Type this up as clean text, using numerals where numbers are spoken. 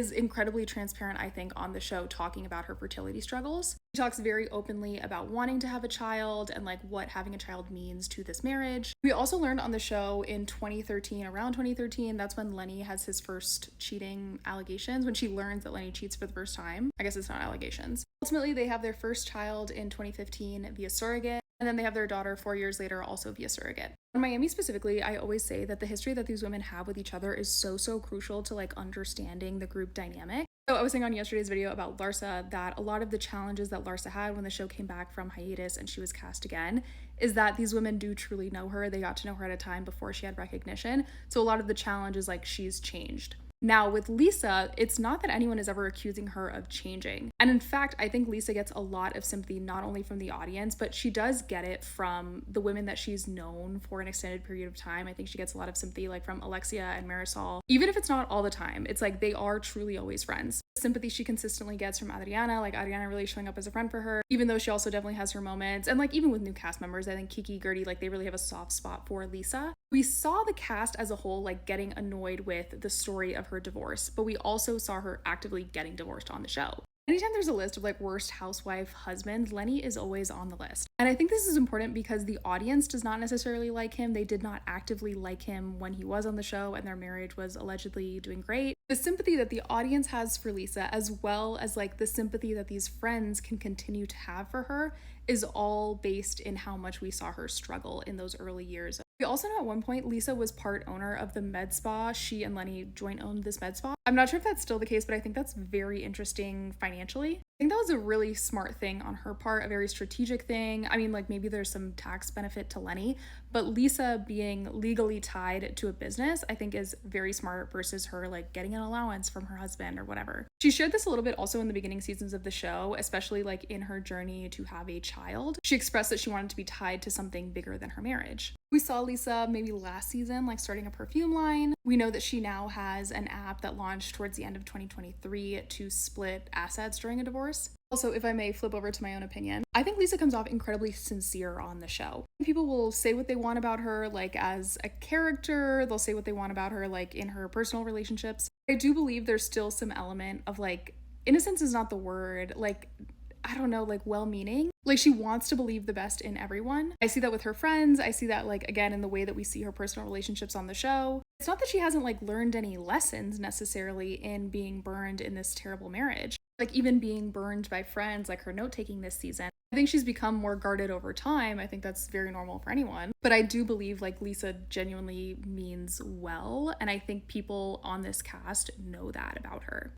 is incredibly transparent, I think, on the show, talking about her fertility struggles. She talks very openly about wanting to have a child and like what having a child means to this marriage. We also learned on the show in 2013, around 2013, that's when Lenny has his first cheating allegations, when she learns that Lenny cheats for the first time. I guess it's not allegations. Ultimately, they have their first child in 2015 via surrogate, and then they have their daughter 4 years later also via surrogate. In Miami specifically, I always say that the history that these women have with each other is so crucial to like understanding the group dynamic. So I was saying on yesterday's video about Larsa that a lot of the challenges that Larsa had when the show came back from hiatus and she was cast again is that these women do truly know her. They got to know her at a time before she had recognition. So a lot of the challenge is like she's changed. Now with Lisa, it's not that anyone is ever accusing her of changing. And in fact, I think Lisa gets a lot of sympathy, not only from the audience, but she does get it from the women that she's known for an extended period of time. I think she gets a lot of sympathy like from Alexia and Marisol. Even if it's not all the time, it's like they are truly always friends. Sympathy she consistently gets from Adriana, like Adriana really showing up as a friend for her, even though she also definitely has her moments. And like even with new cast members, I think Kiki, Gertie, like they really have a soft spot for Lisa. We saw the cast as a whole like getting annoyed with the story of her divorce, but we also saw her actively getting divorced on the show. Anytime there's a list of like worst housewife husbands, Lenny is always on the list. And I think this is important because the audience does not necessarily like him. They did not actively like him when he was on the show and their marriage was allegedly doing great. The sympathy that the audience has for Lisa, as well as like the sympathy that these friends can continue to have for her, is all based in how much we saw her struggle in those early years. We also know at one point Lisa was part owner of the med spa. She and Lenny joint owned this med spa. I'm not sure if that's still the case, but I think that's very interesting financially. I think that was a really smart thing on her part, a very strategic thing. I mean, like maybe there's some tax benefit to Lenny, but Lisa being legally tied to a business, I think is very smart versus her like getting an allowance from her husband or whatever. She shared this a little bit also in the beginning seasons of the show, especially like in her journey to have a child. She expressed that she wanted to be tied to something bigger than her marriage. We saw Lisa maybe last season, like starting a perfume line. We know that she now has an app that launched towards the end of 2023 to split assets during a divorce. Also, if I may flip over to my own opinion, I think Lisa comes off incredibly sincere on the show. People will say what they want about her, like as a character, they'll say what they want about her, like in her personal relationships. I do believe there's still some element of like, innocence is not the word, like, I don't know, like well-meaning. Like she wants to believe the best in everyone. I see that with her friends. I see that like, again, in the way that we see her personal relationships on the show. It's not that she hasn't like learned any lessons necessarily in being burned in this terrible marriage. Like even being burned by friends, like her note-taking this season. I think she's become more guarded over time. I think that's very normal for anyone. But I do believe like Lisa genuinely means well. And I think people on this cast know that about her.